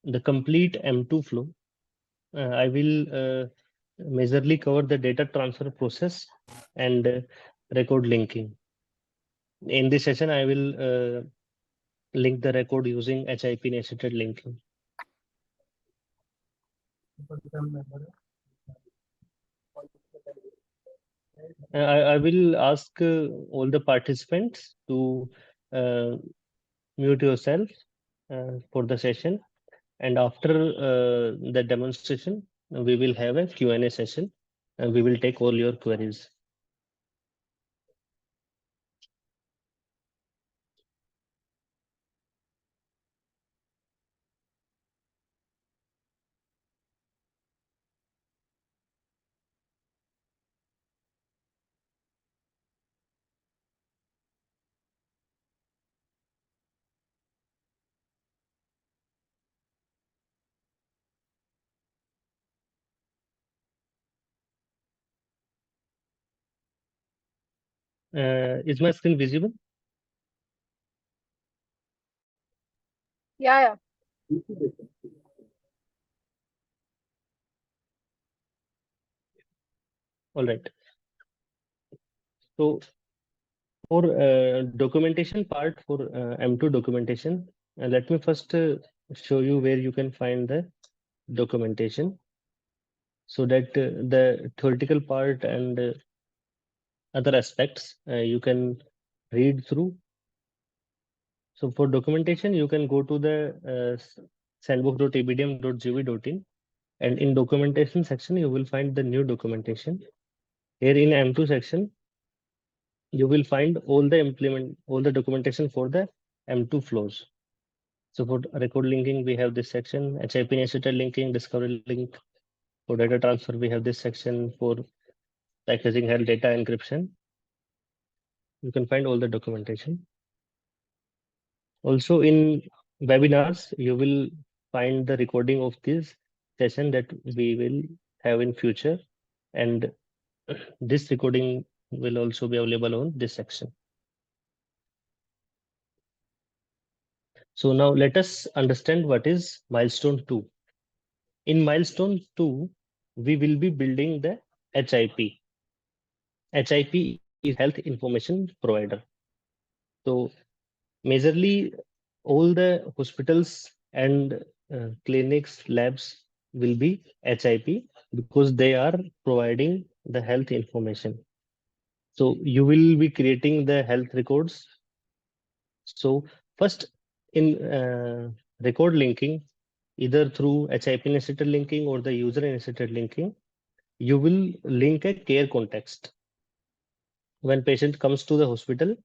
the complete M2 flow. I will majorly cover the data transfer process and record linking. In this session, I will link the record using HIP nested linking. I will ask all the participants to mute yourself for the session, and after the demonstration, we will have a Q&A session, and we will take all your queries. Is my screen visible? Yeah. All right. So for documentation part, for M2 documentation, let me first show you where you can find the documentation, so that the theoretical part and other aspects you can read through. So for documentation, you can go to the sandbox.abdm.gov.in, and in documentation section, you will find the new documentation. Here in M2 section, you will find all the documentation for the M2 flows. So for record linking, we have this section. HIP nested linking, discovery link. For data transfer, we have this section. For packaging health data encryption, you can find all the documentation. Also in webinars, you will find the recording of this session that we will have in future, and this recording will also be available on this section. So now let us understand what is milestone 2. In milestone 2, we will be building the HIP. HIP is health information provider. So majorly all the hospitals and clinics, labs will be HIP because they are providing the health information. So you will be creating the health records. So first in record linking, either through HIP nested linking or the user nested linking, you will link a care context. When patient comes to the hospital,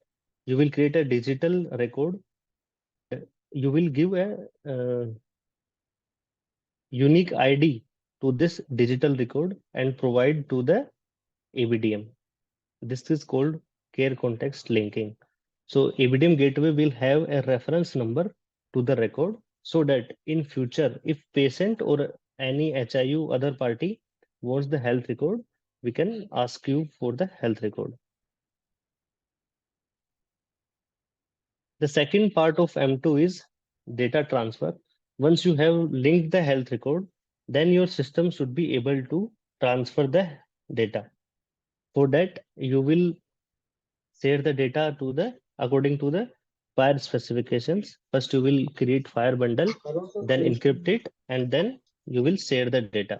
you will create a digital record. You will give a unique ID to this digital record and provide to the ABDM. This is called care context linking. So ABDM gateway will have a reference number to the record, so that in future, if patient or any HIU other party wants the health record, we can ask you for the health record. The second part of M2 is data transfer. Once you have linked the health record, then your system should be able to transfer the data. For that, you will share the data to the according to the FHIR specifications. First, you will create FHIR bundle, then encrypt it, and then you will share the data.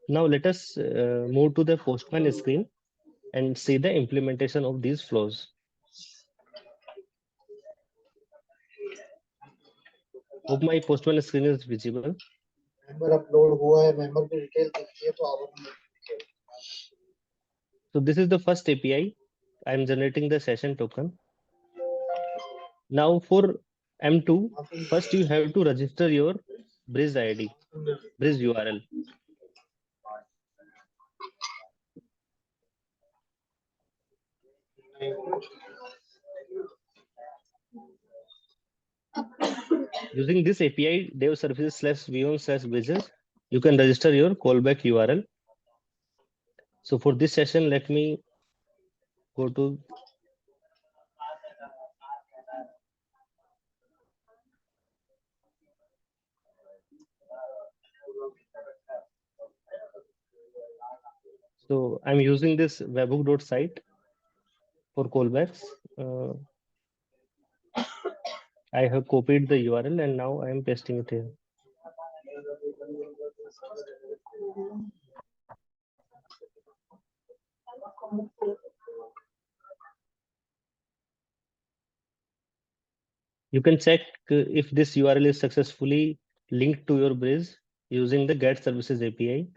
Now let us move to the Postman screen and see the implementation of these flows. Hope my Postman screen is visible. Member upload हुआ है, member की detail दिखती है, तो आप So this is the first API. I am generating the session token. Now for M2, first you have to register your bridge ID, bridge URL. Using this API, dev services/v1/bridges, you can register your callback URL. So for this session, let me go to So I'm using this webhook.site for callbacks. Uh, I have copied the URL and now I am pasting it here. You can check if this URL is successfully linked to your bridge using the get services API.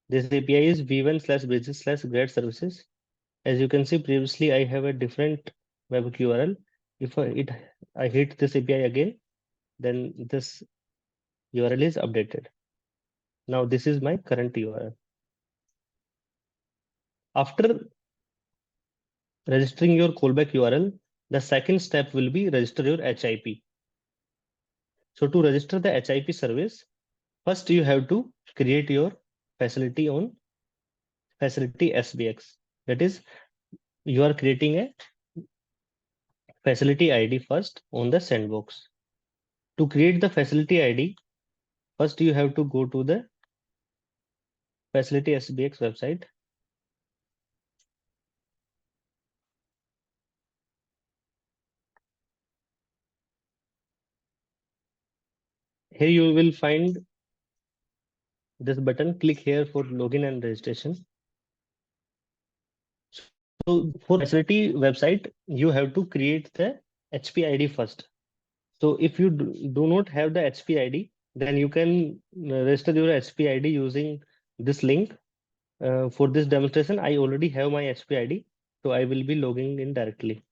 This API is v1/bridges/get services. As you can see, previously I have a different webhook URL. If I hit this API again, then this URL is updated. Now this is my current URL. After registering your callback URL, the second step will be register your HIP. So to register the HIP service, first you have to create your facility on facility SBX. That is, you are creating a facility ID first on the sandbox. To create the facility ID, first you have to go to the facility SBX website. Here you will find this button. Click here for login and registration. So for facility website, you have to create the HP ID first. So if you do not have the HP ID, then you can register your HP ID using this link. For this demonstration, I already have my HP ID, so I will be logging in directly.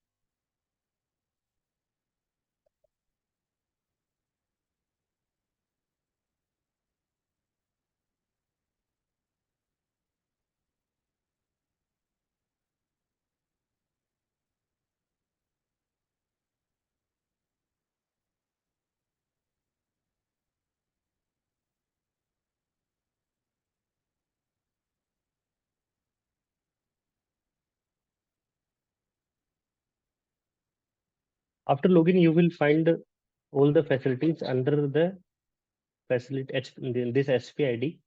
After login, you will find all the facilities under the facility this HP ID.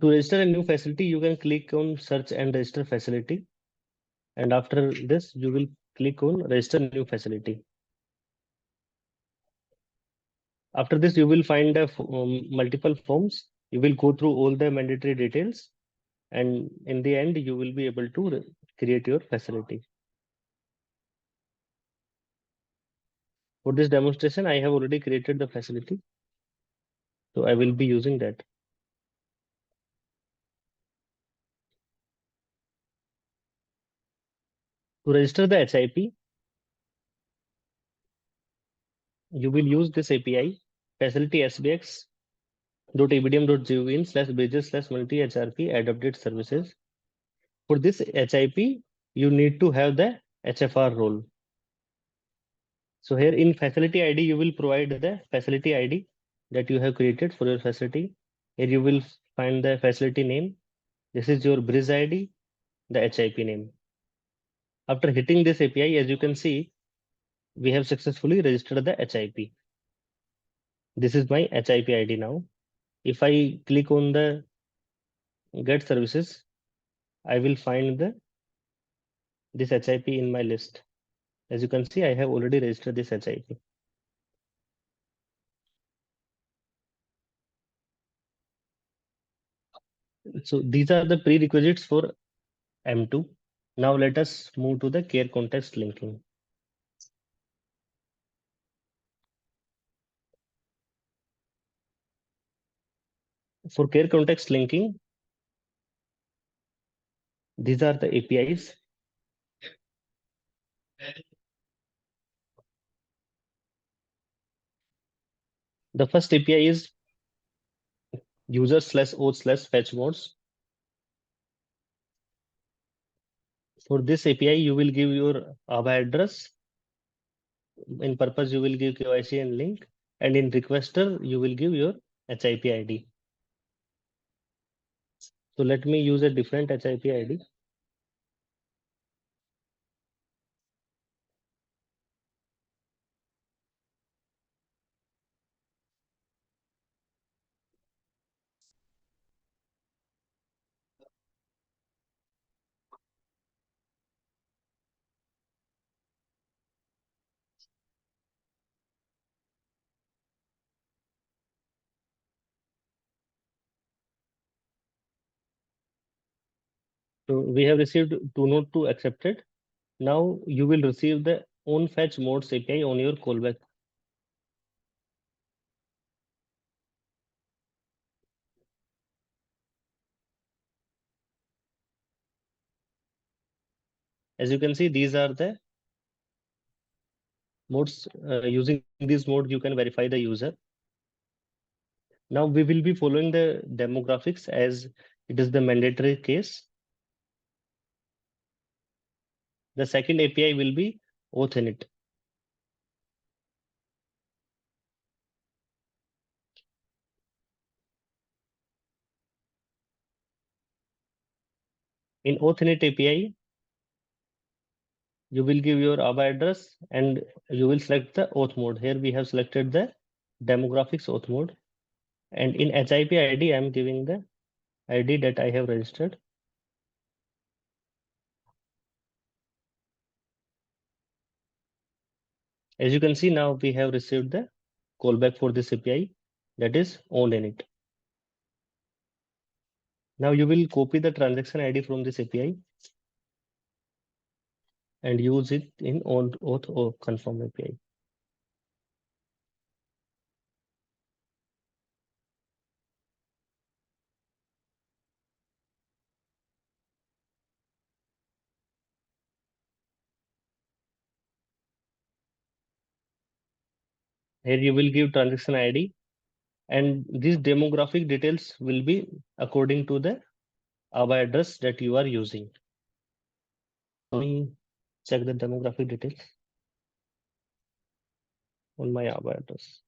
To register a new facility, you can click on search and register facility. And after this, you will click on register new facility. After this, you will find multiple forms. You will go through all the mandatory details. And in the end, you will be able to create your facility. For this demonstration, I have already created the facility. So I will be using that. To register the HIP, you will use this API, facility sbx.ebdm.gov/bridges/multi-HRP add update services. For this HIP, you need to have the HFR role. So here in facility ID, you will provide the facility ID that you have created for your facility. Here you will find the facility name. This is your bridge ID, the HIP name. After hitting this API, as you can see, we have successfully registered the HIP. This is my HIP ID now. If I click on the get services, I will find this HIP in my list. As you can see, I have already registered this HIP. So these are the prerequisites for M2. Now let us move to the care context linking. For care context linking, these are the APIs. The first API is user/auth/fetch modes. For this API, you will give your ABA address. In purpose, you will give KYC and link. And in requester, you will give your HIP ID. So let me use a different HIP ID. So we have received to node 2 accepted. Now you will receive the on fetch modes API on your callback. As you can see, these are the modes. Using these modes, you can verify the user. Now we will be following the demographics as it is the mandatory case. The second API will be auth init. In auth init API, you will give your ABA address and you will select the auth mode. Here we have selected the demographics auth mode. And in HIP ID, I am giving the ID that I have registered. As you can see, now we have received the callback for this API, that is on init. Now you will copy the transaction ID from this API and use it in on auth or confirm API. Here you will give transaction ID and these demographic details will be according to the ABA address that you are using. Let me check the demographic details on my ABA address.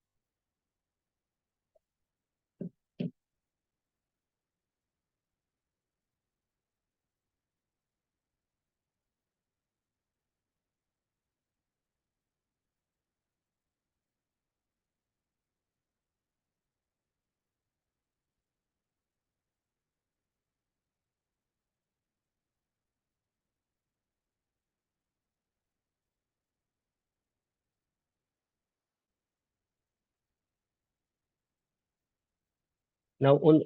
Now on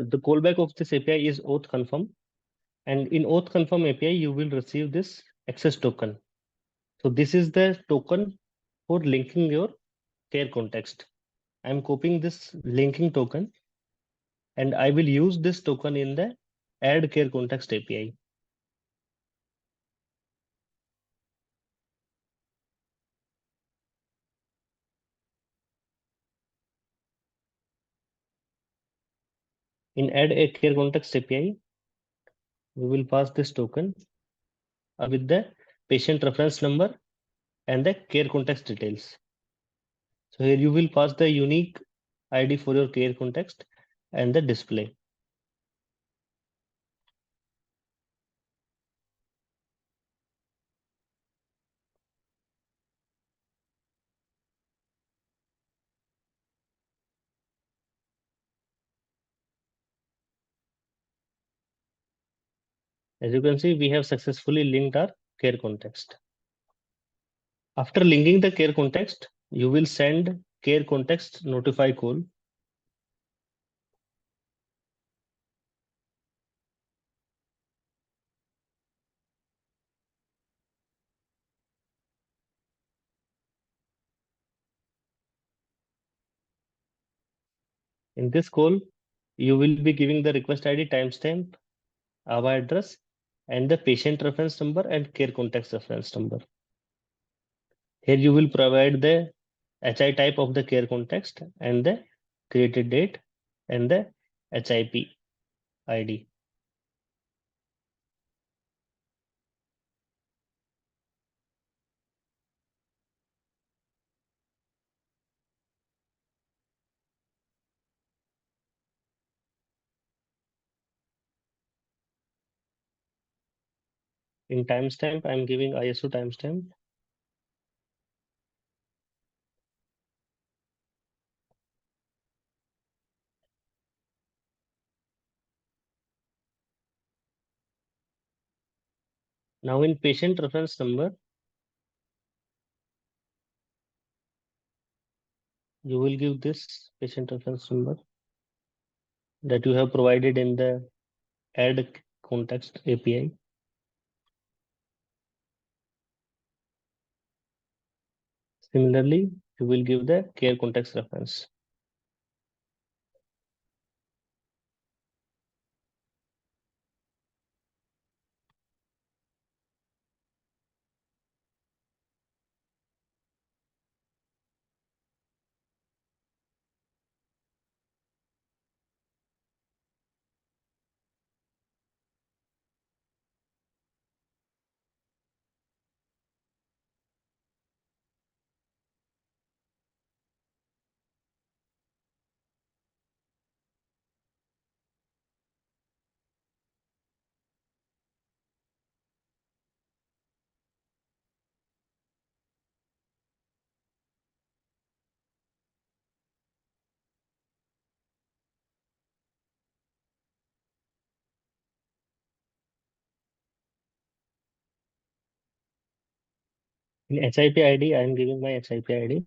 the callback of this API is auth confirm, and in auth confirm API you will receive this access token. So this is the token for linking your care context. I'm copying this linking token and I will use this token in the add care context API. In add a care context API, we will pass this token with the patient reference number and the care context details. So here you will pass the unique ID for your care context and the display. As you can see, we have successfully linked our care context. After linking the care context, you will send care context notify call. In this call, you will be giving the request ID, timestamp, ABA address, and the patient reference number and care context reference number. Here you will provide the HI type of the care context and the created date and the HIP ID. In timestamp, I'm giving ISO timestamp. Now in patient reference number, you will give this patient reference number that you have provided in the add context API. Similarly, you will give the care context reference. In HIP ID, I am giving my HIP ID.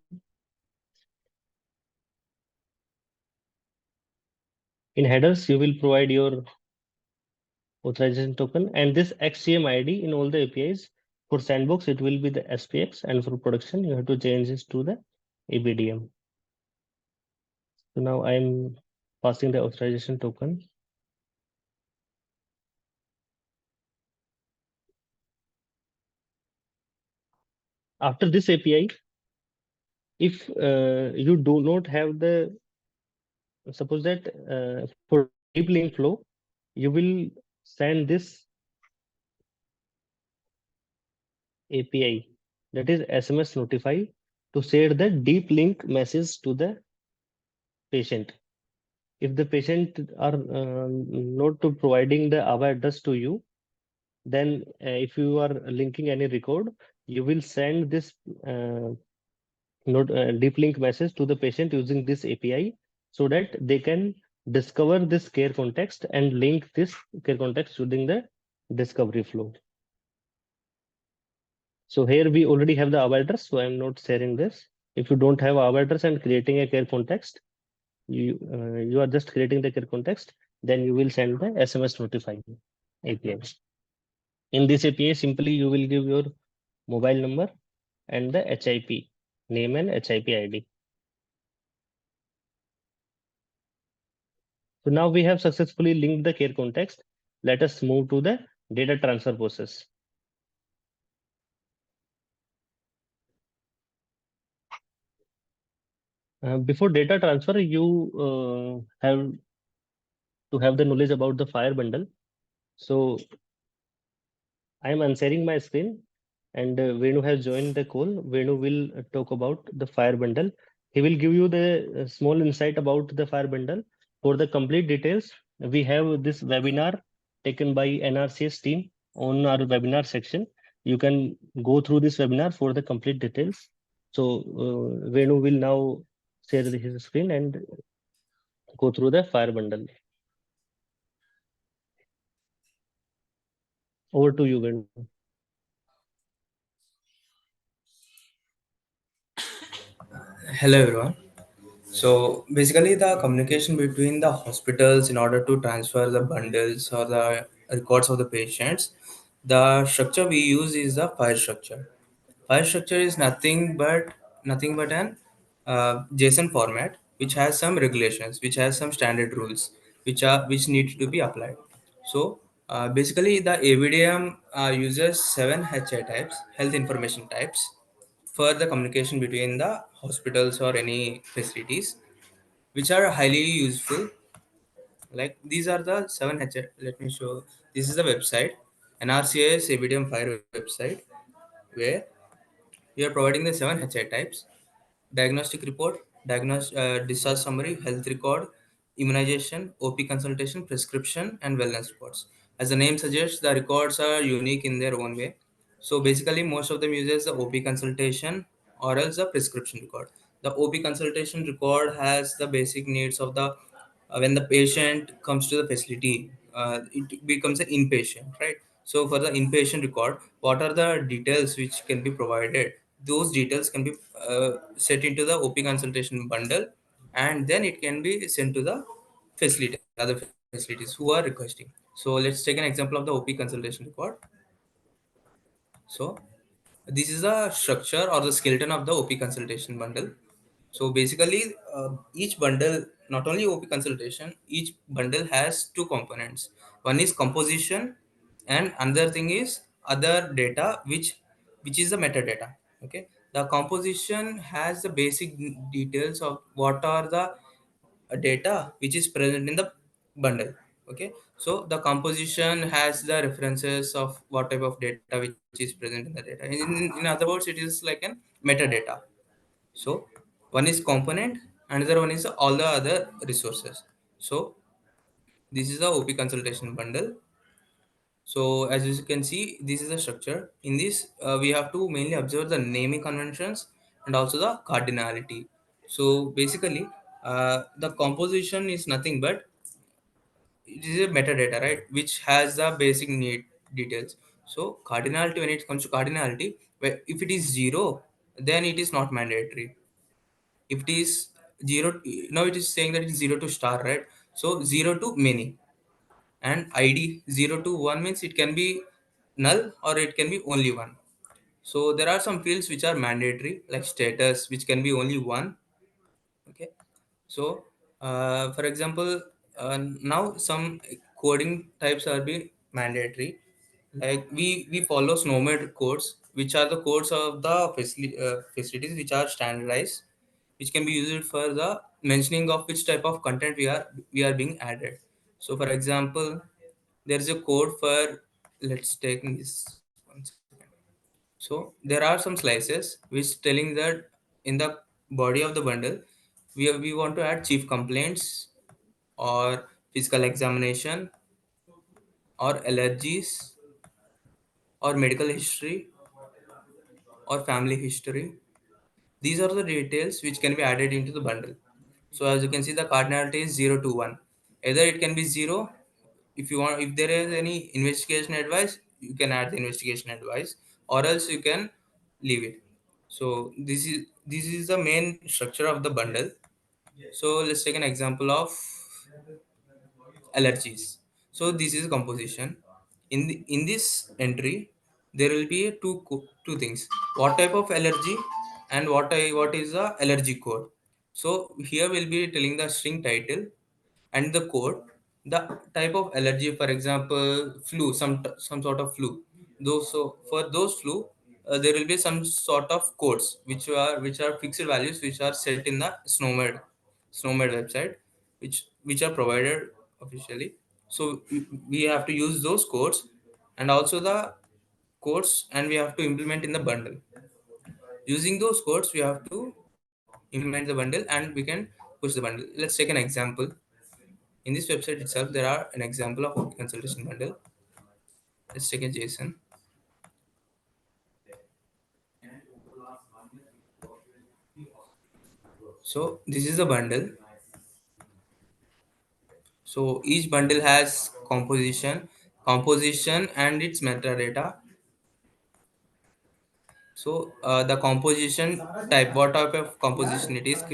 In headers, you will provide your authorization token and this XCM ID in all the APIs. For sandbox, it will be the SPX, and for production, you have to change this to the ABDM. So now I'm passing the authorization token. After this API, if you do not have the, suppose that for deep link flow, you will send this API, that is SMS notify, to send the deep link message to the patient. If the patient are not to providing the AVA address to you, then if you are linking any record, you will send this deep link message to the patient using this API, so that they can discover this care context and link this care context using the discovery flow. So here we already have the AVA address, so I'm not sharing this. If you don't have AVA address and creating a care context, you are just creating the care context, then you will send the SMS notify API. In this API, simply you will give your mobile number and the HIP name and HIP ID. So now we have successfully linked the care context. Let us move to the data transfer process. Before data transfer, you have to have the knowledge about the FHIR bundle. So I am unsharing my screen, and Venu has joined the call. Venu will talk about the FHIR bundle. He will give you the small insight about the FHIR bundle. For the complete details, we have this webinar taken by NRCS team on our webinar section. You can go through this webinar for the complete details. So Venu will now share his screen and go through the FHIR bundle. Over to you, Venu. Hello everyone. So basically the communication between the hospitals in order to transfer the bundles or the records of the patients, the structure we use is the file structure. File structure is nothing but an JSON format which has some regulations, which has some standard rules which need to be applied. So basically the AVDM uses 7 HI types, health information types, for the communication between the hospitals or any facilities, which are highly useful. Like these are the 7 HI. Let me show. This is the website, NRCS ABDM FHIR website, where we are providing the 7 HI types: diagnostic report, discharge summary, health record, immunization, OP consultation, prescription, and wellness reports. As the name suggests, the records are unique in their own way. So basically, most of them uses the OP consultation or else the prescription record. The OP consultation record has the basic needs of the when the patient comes to the facility, it becomes an inpatient, right? So for the inpatient record, what are the details which can be provided? Those details can be set into the OP consultation bundle, and then it can be sent to the facility, other facilities who are requesting. So let's take an example of the OP consultation record. So this is the structure or the skeleton of the OP consultation bundle. So basically, each bundle, not only OP consultation, each bundle has two components. One is composition, and another thing is other data, which is the metadata. Okay, the composition has the basic details of what are the data which is present in the bundle. Okay, so the composition has the references of what type of data which is present in the data. In other words, it is like an metadata. So one is component, another one is all the other resources. So this is the OP consultation bundle. So as you can see, this is the structure. In this, we have to mainly observe the naming conventions and also the cardinality. So basically, the composition is nothing but it is a metadata, right, which has the basic need details. So cardinality, when it comes to cardinality, where if it is zero, then it is not mandatory. If it is zero, now it is saying that it is zero to star, right? So zero to many, and id 0 to 1 means it can be null or it can be only one. So there are some fields which are mandatory, like status, which can be only one. Okay, so for example, now some coding types are being mandatory, like we follow SNOMED codes, which are the codes of the facilities which are standardized, which can be used for the mentioning of which type of content we are being added. So for example, there is a code for, let's take this one second. So there are some slices which telling that in the body of the bundle, we want to add chief complaints or physical examination or allergies or medical history or family history. These are the details which can be added into the bundle. So as you can see, the cardinality is 0 to 1. Either it can be 0, if you want, if there is any investigation advice, you can add the investigation advice, or else you can leave it. So this is the main structure of the bundle. So let's take an example of allergies. So this is composition. In this entry, there will be two things: what type of allergy and what is the allergy code. So here we'll be telling the string title and the code, the type of allergy, for example flu, some sort of flu. Those, so for those flu, there will be some sort of codes which are fixed values which are set in the SNOMED website, which are provided officially. So we have to use those codes and also the codes, and we have to implement in the bundle. Using those codes, we have to implement the bundle and we can push the bundle. Let's take an example. In this website itself, there are an example of consultation bundle. Let's take a JSON. So this is the bundle. So each bundle has composition and its metadata. So the composition type, what type of composition it is,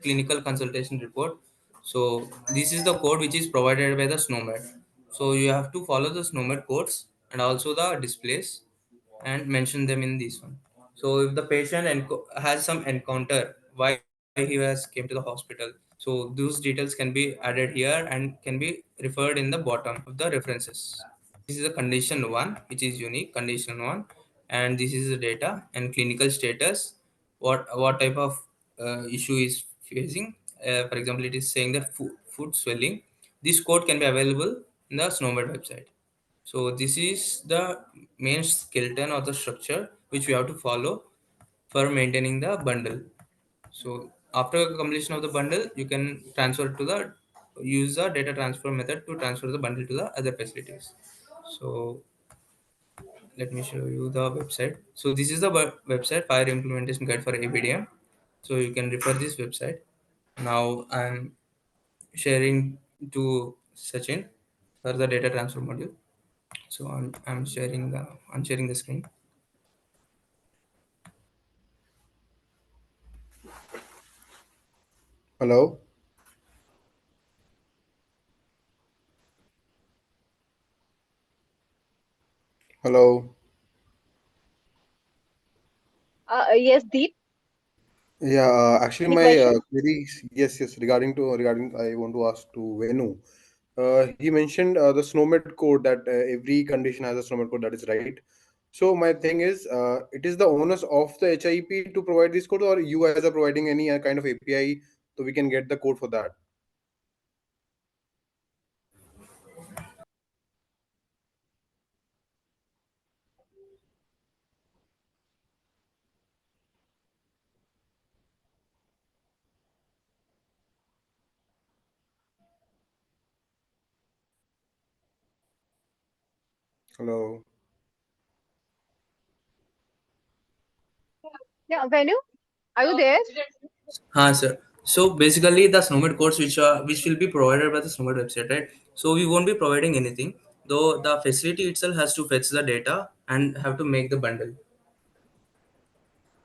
clinical consultation report. So this is the code which is provided by the SNOMED. So you have to follow the SNOMED codes and also the displays and mention them in this one. So if the patient has some encounter, why he has came to the hospital, so those details can be added here and can be referred in the bottom of the references. This is a condition one, which is unique condition one, and this is the data and clinical status. What type of issue is facing? For example, it is saying that food swelling. This code can be available in the SNOMED website. So this is the main skeleton or the structure which we have to follow for maintaining the bundle. So after completion of the bundle, you can transfer to the use the data transfer method to transfer the bundle to the other facilities. So let me show you the website. So this is the website, FHIR implementation guide for ABDM. So you can refer this website. Now I'm sharing to Sachin for the data transfer module. So I'm sharing the screen. Hello. Yes, Deep, Yeah, actually, any my questions? query, yes, regarding, I want to ask to Venu. He mentioned the SNOMED code that every condition has a SNOMED code. That is right. So my thing is, it is the onus of the HIP to provide this code, or you guys are providing any kind of API so we can get the code for that. Hello. Yeah, Venu, are you there? Sir. So basically, the SNOMED codes which will be provided by the SNOMED website, right? So we won't be providing anything, though the facility itself has to fetch the data and have to make the bundle.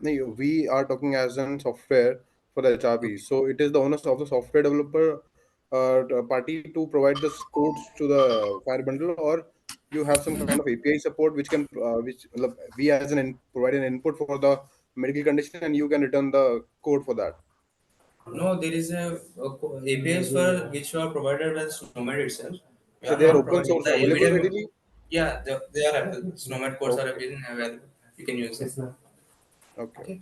No, we are talking as an software for the HRP. Okay. So it is the onus of the software developer party to provide the codes to the Fire bundle, or you have some kind of API support which can we as provide an input for the medical condition and you can return the code for that. No, there is APIs for which are provided by the SNOMED itself. We So are they are not open providing source the available evidence. readily. Yeah, they are available. SNOMED codes are Okay. available. You can use them. Okay. Okay.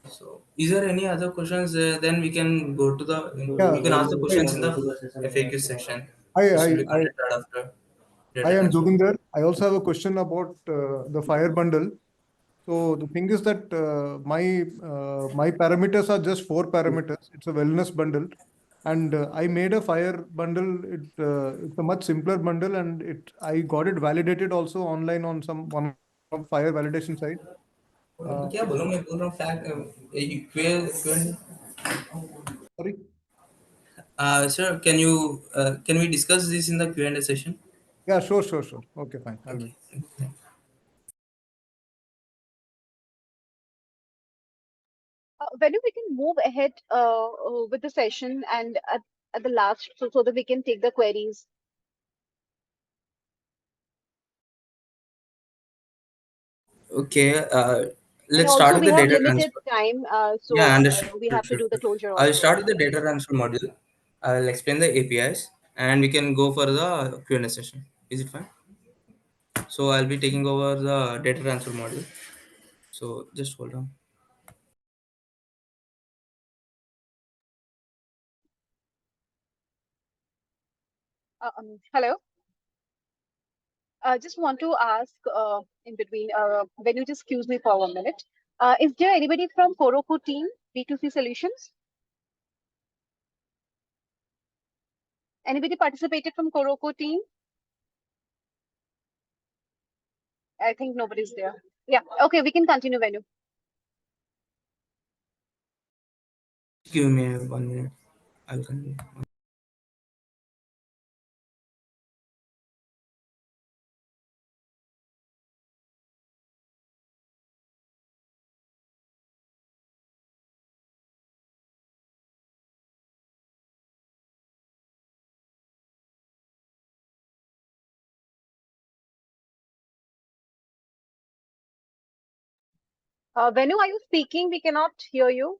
So, is there any other questions? Then we can go to the. Yeah, You can ask the hi, questions in the FAQ section, hi, which I, will be I, conducted after I data am transfer. Joginder. I also have a question about the Fire bundle. So the thing is that my parameters are just four parameters. It's a wellness bundle, and I made a Fire bundle. It's a much simpler bundle, and it I got it validated also online on some one of Fire validation site. क्या बोलूँ मैं बोल रहा हूँ fact Sorry. sir, can we discuss this in the Q&A session? Yeah, sure. Okay, fine. I will. Okay. Venu, we can move ahead with the session and at the last, so that we can take the queries. Okay. And Let's start also, with we the have data limited transfer. time, Yeah, so understood. we have to do the closure I'll also. start with the data transfer module. I'll explain the APIs and we can go for the Q&A session. Is it fine? So I'll be taking over the data transfer module. So just hold on. Hello. Just want to ask in between, when you just excuse me for 1 minute, is there anybody from Koroku team, B2C Solutions? Anybody participated from Koroku team? I think nobody's there. Yeah, okay, we can continue, Venu. Give me 1 minute. I'll continue. Venu, are you speaking? We cannot hear you.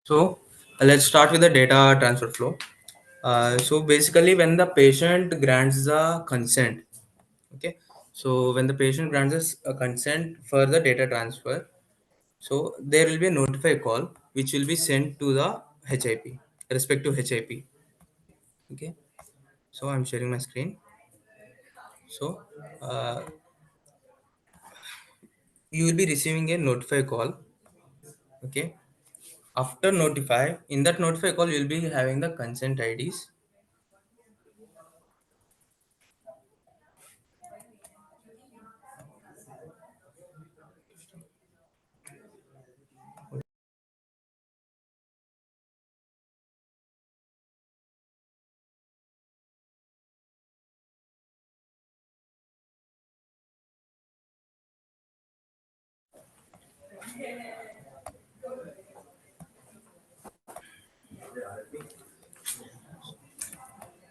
So let's start with the data transfer flow. So basically when the patient grants the consent, okay. So when the patient grants us a consent for the data transfer, so there will be a notify call which will be sent to the HIP, respective HIP. Okay. So I'm sharing my screen. So you will be receiving a notify call. Okay. After notify, in that notify call, you'll be having the consent IDs.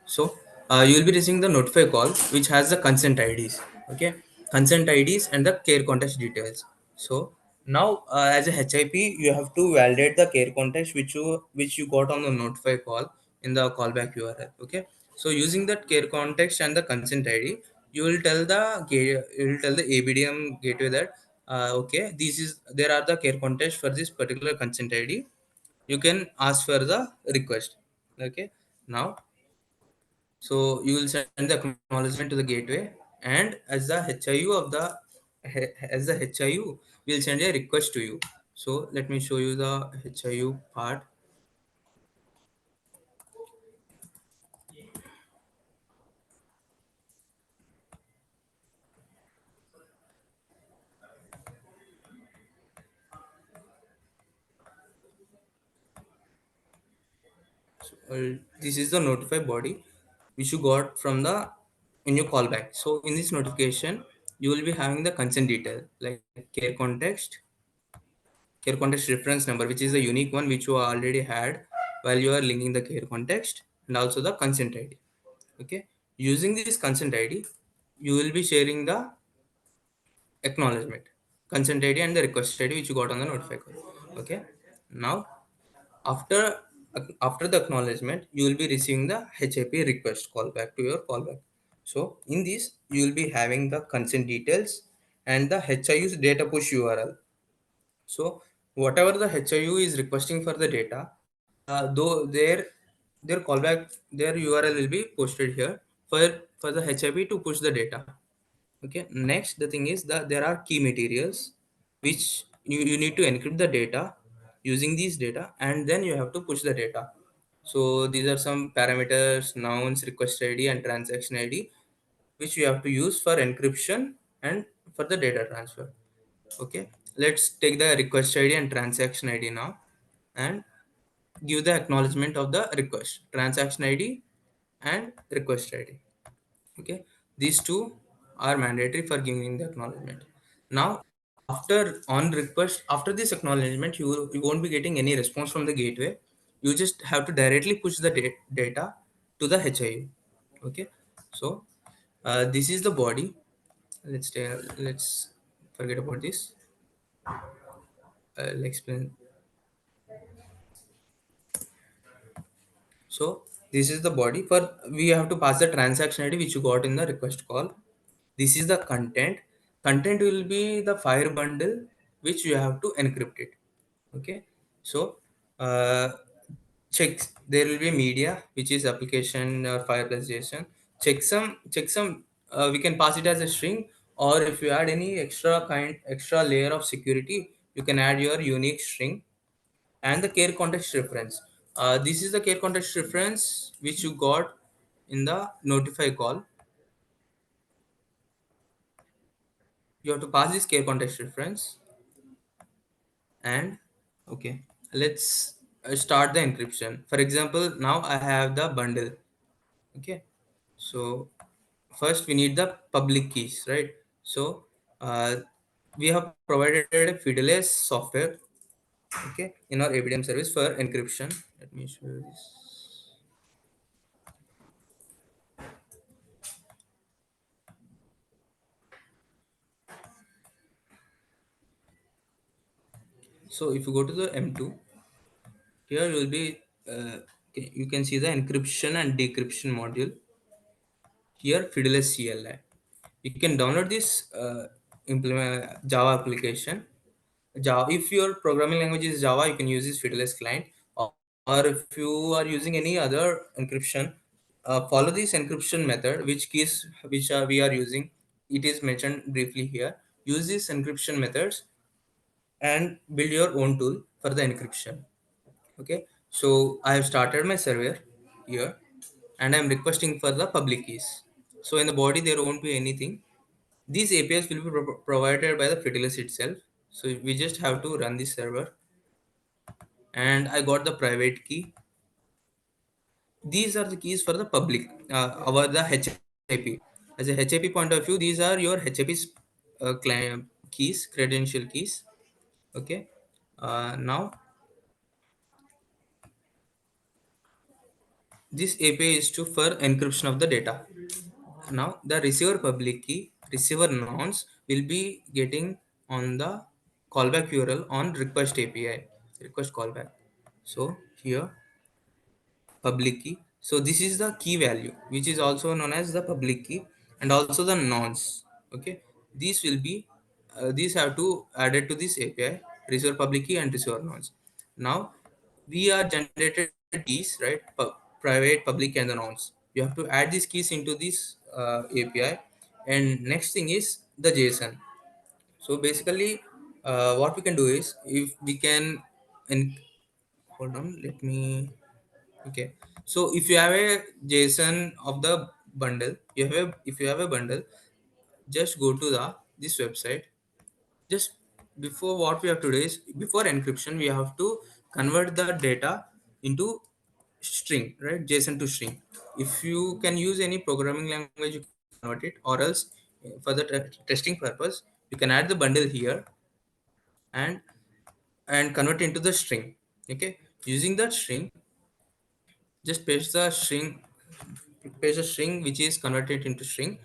So you will be receiving the notify call which has the consent IDs. Okay, consent IDs and the care context details. So now as a HIP, you have to validate the care context which you got on the notify call in the callback URL. Okay, so using that care context and the consent ID, you will tell the ABDM gateway that okay, there are the care context for this particular consent ID. You can ask for the request. Okay, now so you will send the acknowledgement to the gateway, and as the HIU, we'll send a request to you. So let me show you the HIU part. So, this is the notify body which you got from the in your callback. So in this notification, you will be having the consent detail like care context reference number, which is the unique one which you already had while you are linking the care context, and also the consent ID. Okay, using this consent ID, you will be sharing the acknowledgement, consent ID, and the request ID which you got on the notify call. Okay, now after after the acknowledgement, you will be receiving the HIP request callback to your callback. So in this, you will be having the consent details and the HIU's data push URL. So whatever the HIU is requesting for the data, though their callback, their URL will be posted here for the HIP to push the data. Okay. Next, the thing is that there are key materials which you need to encrypt the data using these data, and then you have to push the data. So these are some parameters, nouns, request ID, and transaction ID, which you have to use for encryption and for the data transfer. Okay, let's take the request ID and transaction ID now, and give the acknowledgement of the request, transaction ID and request ID. Okay, these two are mandatory for giving the acknowledgement. Now after on request, after this acknowledgement, you won't be getting any response from the gateway. You just have to directly push the data to the HIU. Okay, so this is the body. Let's forget about this. I'll explain. So this is the body. For we have to pass the transaction ID which you got in the request call. This is the content. Content will be the FHIR bundle which you have to encrypt it. Okay, so uh, checks, there will be media which is application or FHIR plus JSON. Checksum we can pass it as a string, or if you add any extra layer of security, you can add your unique string. And the care context reference, this is the care context reference which you got in the notify call. You have to pass this care context reference. And okay, let's start the encryption. For example, now I have the bundle. Okay, so first we need the public keys, right? So uh, we have provided a fidelity software, okay, in our ABDM service for encryption. Let me show you this. So if you go to the M2, here you will be okay, you can see the encryption and decryption module. Here Fidelis CLI. You can download this implement Java application. Java, if your programming language is Java, you can use this Fidelis client. Or if you are using any other encryption, follow this encryption method. Which keys which we are using? It is mentioned briefly here. Use these encryption methods and build your own tool for the encryption. Okay, so I have started my server here, and I'm requesting for the public keys. So in the body there won't be anything. These APIs will be provided by the Fidelis itself. So we just have to run the server, and I got the private key. These are the keys for the public, our the HIP. As a HIP point of view, these are your HIP's client keys, credential keys. Okay. Now this API is to for encryption of the data. Now the receiver public key, receiver nonce will be getting on the callback URL on request API, request callback. So here public key. So this is the key value, which is also known as the public key, and also the nonce. Okay, these will be these have to added to this API, receiver public key and receiver nonce. Now we are generated keys, right? Private, public, and the nonce. You have to add these keys into this API, and next thing is the JSON. So basically, what we can do is if we can, and hold on, let me. Okay, so if you have a JSON of the bundle, if you have a bundle, just go to the this website. Just before, what we have to do is, before encryption we have to convert the data into string, right? JSON to string. If you can use any programming language, you can convert it, or else for the testing purpose, you can add the bundle here and convert into the string. Okay, using that string, just paste the string which is converted into string,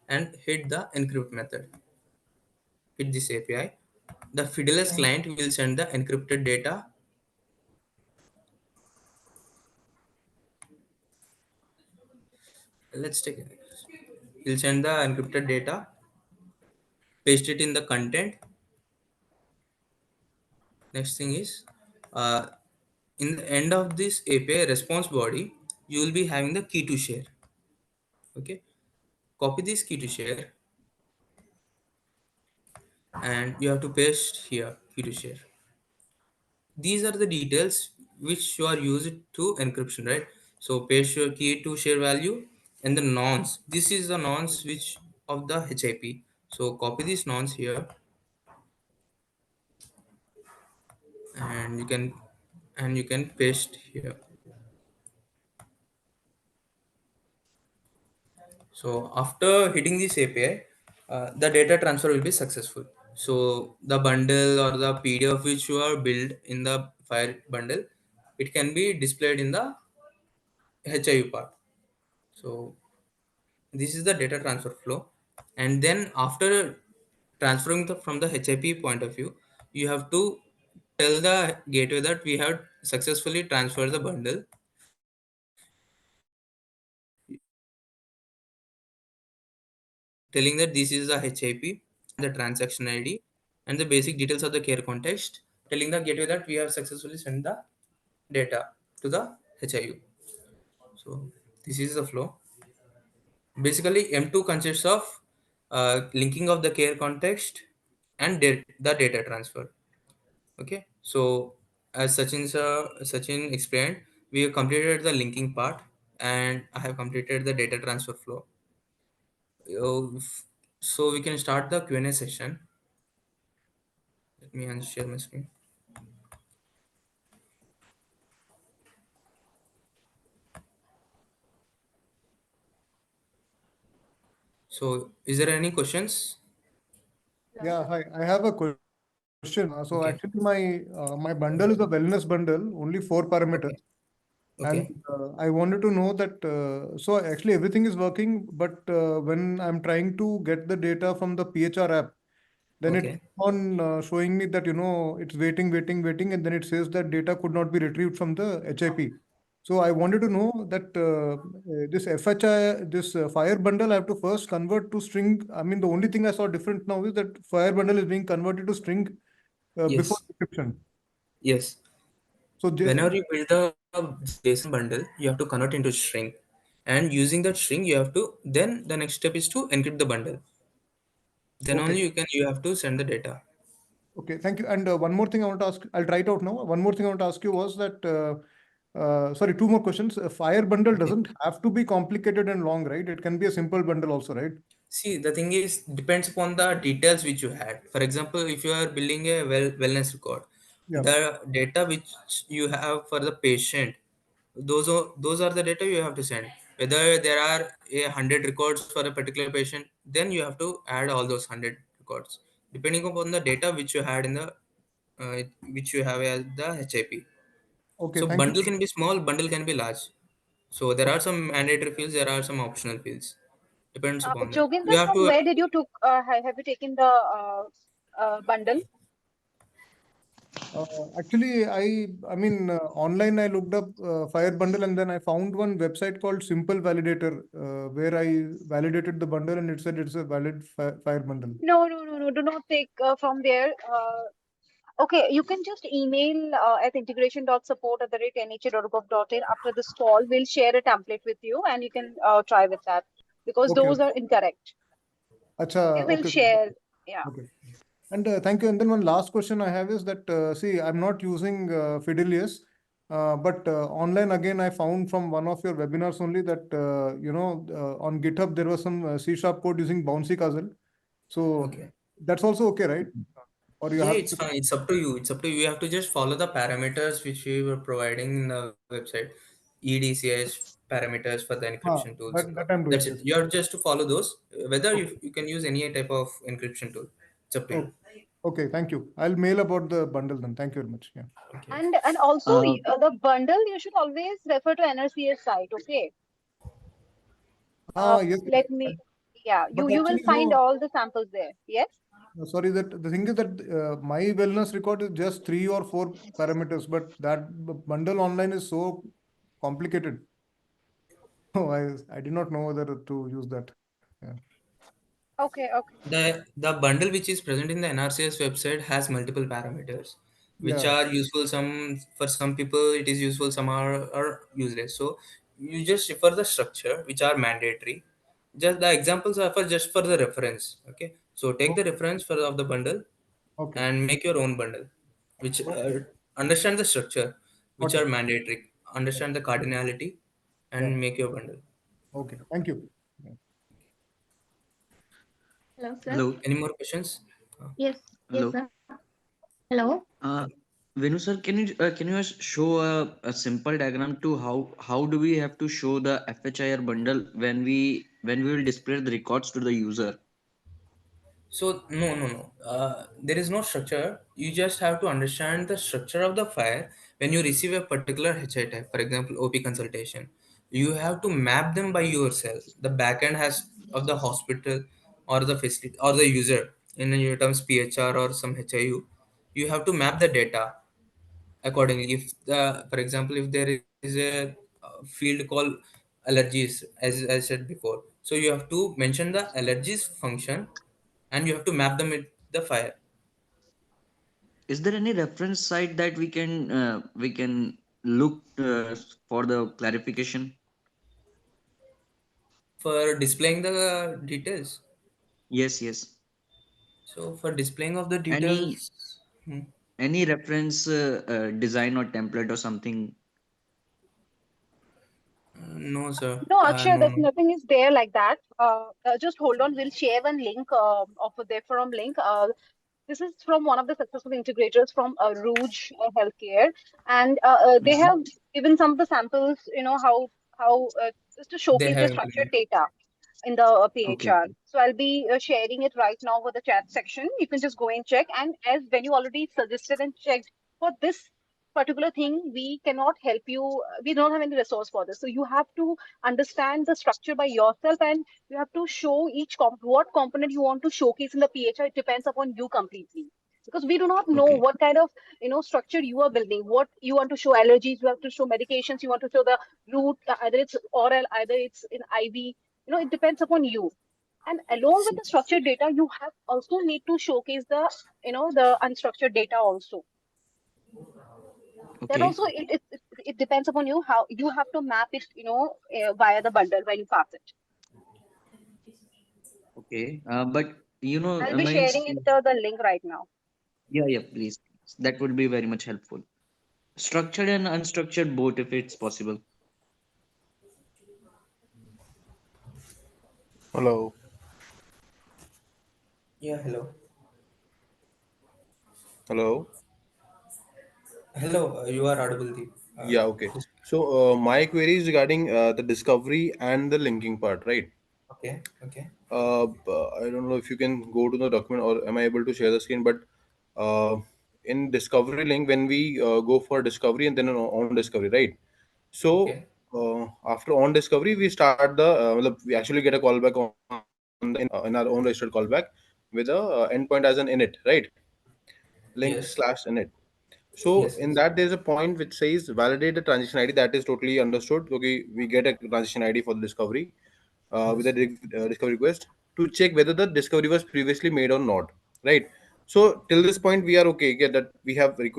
and hit the encrypt method. Hit this API. The Fidelis client will send the encrypted data. Let's take it. We'll send the encrypted data, paste it in the content. Next thing is, uh, in the end of this API response body, you will be having the key to share. Okay, copy this key to share, and you have to paste here key to share. These are the details which you are used to encryption, right? So paste your key to share value and the nonce. This is the nonce which of the HIP. So copy this nonce here, and you can paste here. So after hitting this API, the data transfer will be successful. So the bundle or the PDF which you are built in the file bundle, it can be displayed in the HIU part. So this is the data transfer flow, and then after transferring from the HIP point of view, you have to tell the gateway that we have successfully transferred the bundle. Telling that this is the HIP, the transaction ID, and the basic details of the care context, telling the gateway that we have successfully sent the data to the HIU. So this is the flow. Basically, M2 consists of linking of the care context and the data transfer. Okay, so as Sachin explained, we have completed the linking part, and I have completed the data transfer flow. So we can start the Q&A session. Let me unshare my screen. So is there any questions? Yeah, hi. I have a question. So actually, Okay. my bundle is a wellness bundle, only 4 parameters. Okay. And Okay. I wanted to know that, so actually everything is working, but when I'm trying to get the data from the PHR app, then it Okay. keeps on showing me that, it's waiting, and then it says that data could not be retrieved from the HIP. So I wanted to know that this FHIR bundle, I have to first convert to string. I mean, the only thing I saw different now is that FHIR bundle is being converted to string before Yes. decryption. Yes. So Whenever you build a JSON bundle, you have to convert into string, and using that string, you have to, then the next step is to encrypt the bundle. Then okay. only you have to send the data. Okay, thank you. And one more thing I want to ask, I'll try it out now. One more thing I want to ask you was that, sorry, two more questions. A fire bundle Okay. doesn't have to be complicated and long, right? It can be a simple bundle also, right? See, the thing is, depends upon the details which you had. For example, if you are building a wellness record, Yeah. the data which you have for the patient, those are the data you have to send. Whether there are 100 records for a particular patient, then you have to add all those 100 records, depending upon the data which you had in the which you have as the HIP. Okay, So thank you. bundle can be small, bundle can be large. So there are Okay. some mandatory fields, there are some optional fields. Depends upon that. Joginder, You have from to. where did you took? Have you taken the bundle? Actually, I mean, online I looked up Fire bundle and then I found one website called Simple Validator where I validated the bundle and it said it's a valid Fire bundle. No, no, no, no. Do not take from there. Okay, you can just email at integration.support@nhA.gov.in. After this call, we'll share a template with you and you can try with that because Okay, those okay. are incorrect. Okay, Acha, we'll okay. share. Yeah. Okay. And thank you. And then one last question I have is that, see, I'm not using Fidelius, but online again, I found from one of your webinars only that, on GitHub, there was some C# code using Bouncy Castle. So Okay. that's also okay, right? Or you Yeah, have it's to. fine. It's up to you. It's up to you. You have to just follow the parameters which we were providing in the website. EDCH parameters for the encryption tools. That I'm That's doing. it. Yes. You have just to follow those. Whether Okay. you can use any type of encryption tool. It's up to you. Okay. Okay. Thank you. I'll mail about the bundle then. Thank you very much. Yeah. Okay. And also Uh, the bundle you should always refer to NRCS site. Okay. Yes. Let me. Yeah, But you will actually, find all the samples there. Yes. sorry, that the thing is that my wellness record is just 3 or 4 parameters, but that bundle online is so complicated. Oh, I did not know whether to use that. Yeah. Okay. Okay. The bundle which is present in the NRCS website has multiple parameters, which Yeah. are useful. Some for some people it is useful, some are useless. So you just refer the structure which are mandatory. Just the examples are for just for the reference. Okay. So take the Okay. reference for of the bundle Okay. and make your own bundle, which Okay. understand the structure, which Got it. are mandatory. Understand the cardinality, Yeah. and make your bundle. Okay. Thank you. Yeah. Hello, sir. Hello, Any more questions? Yes, yes, hello. sir. Hello. Venu sir, can you just show a simple diagram to how do we have to show the FHIR bundle when we will display the records to the user? So no. There is no structure. You just have to understand the structure of the file when you receive a particular HI type. For example, OP consultation. You have to map them by yourself. The backend has of the hospital or the facility or the user in your terms PHR or some HIU. You have to map the data accordingly. If for example, if there is a field called allergies, as I said before, so you have to mention the allergies function and you have to map them with the fire. Is there any reference site that we can look for the clarification? For displaying the details, Yes, yes. so for displaying of the Any details, hmm, any reference design or template or something? no sir, No, Akshay, no, there's no. nothing is there like that. Just hold on. We'll share one link of a forum link. This is from one of the successful integrators from Rouge Healthcare, and they Mhm. have given some of the samples. You know how just to They showcase the have structured implemented. data in the Okay, PHR. okay. So I'll be sharing it right now with the chat section. You can just go and check. And as when you already suggested and checked for this particular thing, we cannot help you. We don't have any resource for this. So you have to understand the structure by yourself, and you have to show what component you want to showcase in the PHR. It depends upon you completely. Because we do not know Okay. what kind of structure you are building, what you want to show allergies, you have to show medications, you want to show the route, either it's oral, either it's in IV. It depends upon you. And along with the structured data, you have also need to showcase the unstructured data also. That Okay. also it depends upon you how you have to map it, via the bundle when you pass it. Okay. But I'll be means sharing it the link right now. yeah, yeah, please. That would be very much helpful. Structured and unstructured both, if it's possible. Hello. Yeah, hello. Hello. Hello, you are audible, Deep. Yeah. Okay. So my query is regarding the discovery and the linking part, right? Okay, okay. I don't know if you can go to the document or am I able to share the screen, but uh, in discovery link, when we go for discovery and then on discovery, right? So Okay. after on discovery, we start we actually get a callback on in our own registered callback with a endpoint as an init, right? Link Yes. slash init. So Yes. in Yes. that, there's a point which says validate the transaction ID. That is totally understood. Okay, we get a transaction ID for the discovery with a Yes. discovery request to check whether the discovery was previously made or not. Right. So till this point, we are okay. Yeah, that we have we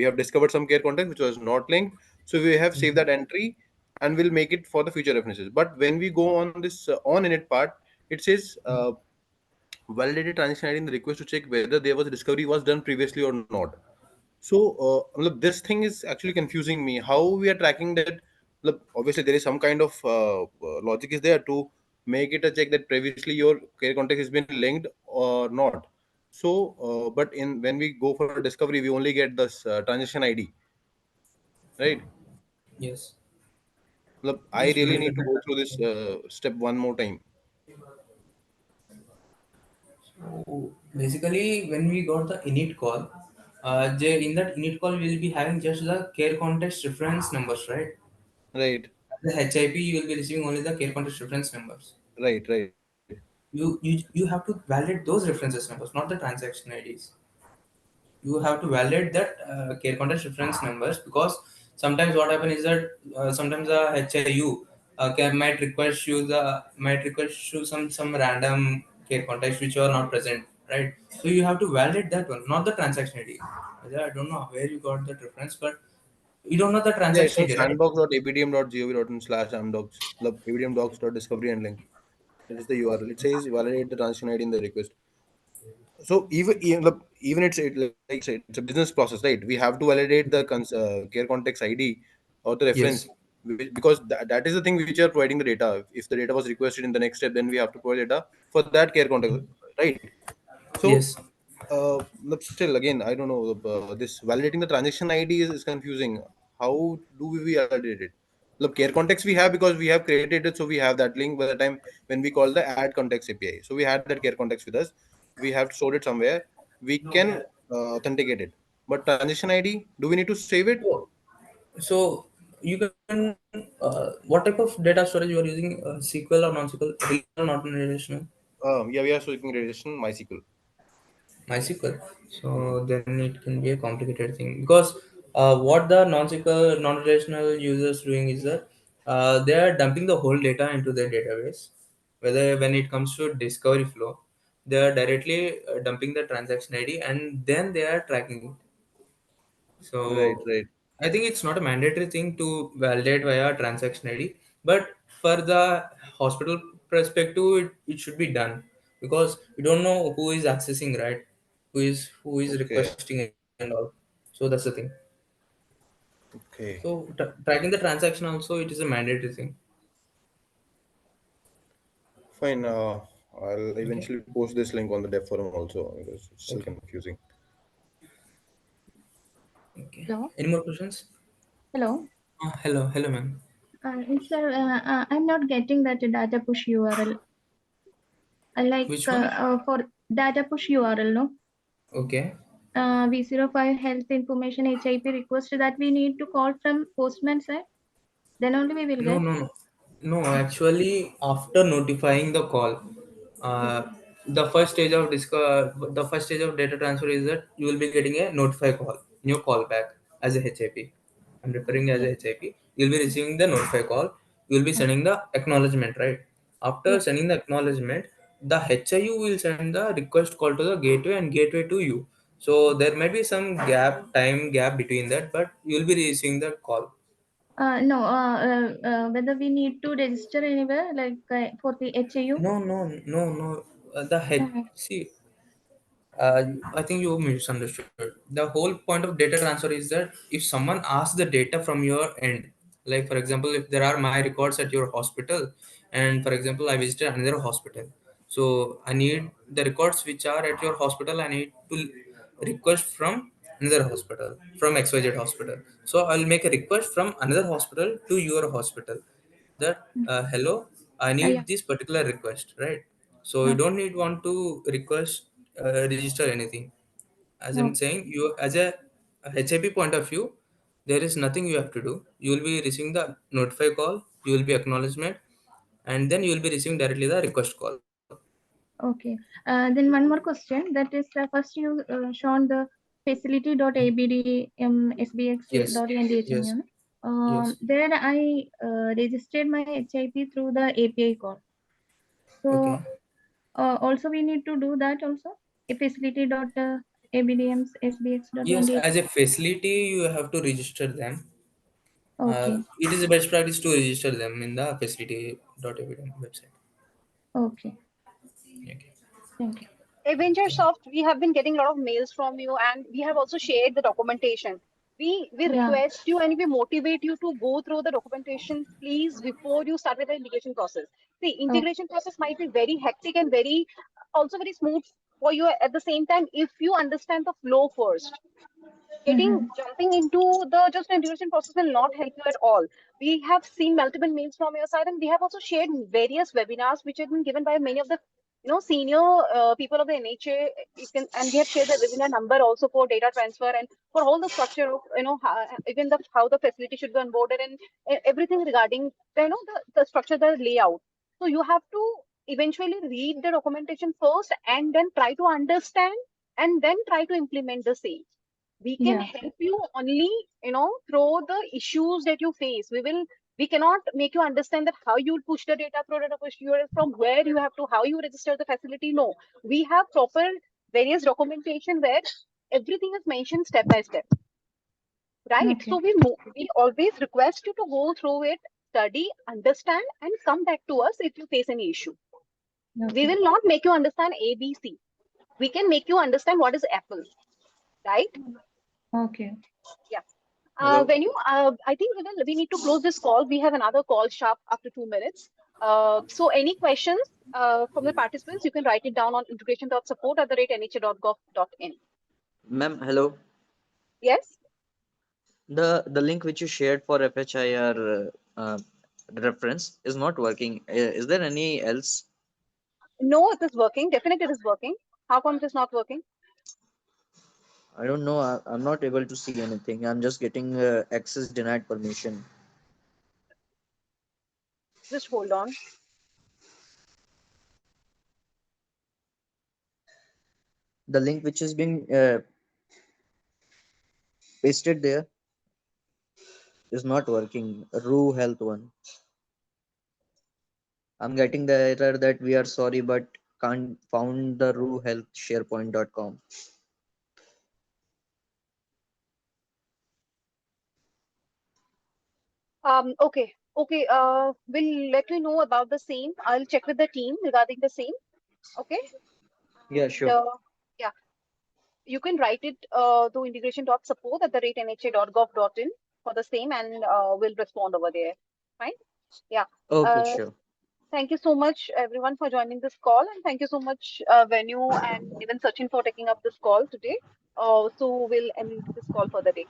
have discovered some care context which was not linked. So we have saved that entry and we'll make it for the future references. But when we go on this on init part, it says validated transaction ID in the request to check whether there was a discovery was done previously or not. So, look, this thing is actually confusing me. How we are tracking that? Look, obviously, there is some kind of logic is there to make it a check that previously your care context has been linked or not. So, but in when we go for discovery, we only get this transaction ID, right? Yes. Look, I Yes, we really get the need to go data. through this step one more time. So basically, when we got the init call, in that init call, we'll be having just the care context reference numbers, right? Right, The HIP, you will be receiving only the care context reference numbers. right. You have to validate those references numbers, not the transaction IDs. You have to validate that care context reference numbers, because sometimes what happen is that sometimes the HIU might request you some random care context which are not present, right? So you have to validate that one, not the transaction ID. I don't know where you got that reference, but you don't know the Yeah, it's transaction on ID, right? sandbox.apdm.gov.in/amdocs, apdm.docs.discovery and link. That is the URL. It says validate the transaction ID in the request. So even it's a business process, right? We have to validate the care context ID or the reference, Yes. because that is the thing which are providing the data. If the data was requested in the next step, then we have to provide data for that care context, right? So Yes. but still, again, I don't know. This validating the transaction ID is confusing. How do we validate it? Look, care context we have because we have created it, so we have that link by the time when we call the add context API. So we had that care context with us. We have stored it somewhere. We can authenticate it. But transaction ID, do we need to save it? So, so you can what type of data storage you are using? SQL or non-SQL? Relational, not relational? Yeah, we are switching relation MySQL. MySQL. Hmm. So then it can be a complicated thing, because what the non-SQL, non-relational users doing is that they are dumping the whole data into their database. Whether when it comes to discovery flow, they are directly dumping the transaction ID and then they are tracking it. Right, So right. I think it's not a mandatory thing to validate via transaction ID, but for the hospital perspective, it should be done, because we don't know who is accessing, right? Who is Okay, requesting and all. So that's the thing. okay. So tracking the transaction also, it is a mandatory thing. Fine. I'll Okay. eventually post this link on the dev forum also because it's still Okay. confusing. Okay. Hello. Any more questions? Hello. Hello, ma'am. Sir, I'm not getting that data push URL. Like Which one? for data push URL, no? Okay. V05 health information HIP request that we need to call from postman side. Then only we will No, get. no, no. No, actually, after notifying the call, uh, the first stage of data transfer is that you will be getting a notify call in your callback as a HIP. I'm referring as a Hmm. HIP. You'll be receiving the notify call. You'll be Uh, sending the acknowledgement, right? After yeah. sending the acknowledgement, the HIU will send the request call to the gateway and gateway to you. So there might be some time gap between that, but you'll be receiving the call. No. Whether we need to register anywhere like for the HAU. No. The head. Uh, See, I think you misunderstood. The whole point of data transfer is that if someone asks the data from your end, like for example, if there are my records at your hospital, and for example, I visited another hospital, so I need the records which are at your hospital. I need to request from another hospital, from XYZ hospital. So I'll make a request from another hospital to your hospital. That hello, I yeah. need this particular request, right? So you Okay. don't need want to request register anything. As I'm saying, you as a HIP point of view, there is nothing you have to do. You will be receiving the notify call, you will be acknowledgement, and then you will be receiving directly the request call. Okay. Then one more question. That is, first you shown the Yes, facility.abdsbx.ndhm. yes, yes. There I registered my HIP through the API call. So Okay. also we need to do that also. A Yes, facility.abdsbx.ndhm. as a facility, you have to register them. Okay. It is a best practice to register them in the facility.evidence website. Okay. Okay. Thank you. Avenger Soft, we have been getting a lot of mails from you, and we have also shared the documentation. We Yeah. request you and we motivate you to go through the documentation, please, before you start with the integration process. The integration process might be very hectic and very also very smooth for you at the same time if you understand the flow first. Jumping into the just integration process will not help you at all. We have seen multiple mails from your side, and we have also shared various webinars which have been given by many of the senior people of the NHA. And we have shared the webinar number also for data transfer and for all the structure of even how the facility should be onboarded and everything regarding the structure, the layout. So you have to eventually read the documentation first and then try to understand and then try to implement the same. We can help you only through the issues that you face. We cannot make you understand that how you will push the data through data push URL, from where you have to how you register the facility. No, we have proper various documentation where everything is mentioned step by step, right? Okay. So we always request you to go through it, study, understand, and come back to us if you face any issue. We will not make you understand ABC. We can make you understand what is Apple, right? Okay. Yeah. Hello. I think we need to close this call. We have another call sharp after 2 minutes. So any questions from the participants, you can write it down on integration.support@nha.gov.in. Ma'am, hello. Yes? The link which you shared for FHIR reference is not working. Is there any else? No, it is working. Definitely it is working. How come it is not working? I don't know. I'm not able to see anything. I'm just getting access denied permission. Just hold on. The link which is being pasted there is not working. RU Health one. I'm getting the error that we are sorry but can't found the RU Health SharePoint.com. Okay. Okay. We'll let you know about the same. I'll check with the team regarding the same. Okay. Yeah, And sure. yeah, you can write it to integration.support@nha.gov.in for the same, and we'll respond over there. Fine. Yeah. Okay, Uh, sure. Thank you so much, everyone, for joining this call, and thank you so much, Venu and even Sachin, for taking up this call today. So we'll end this call for the day.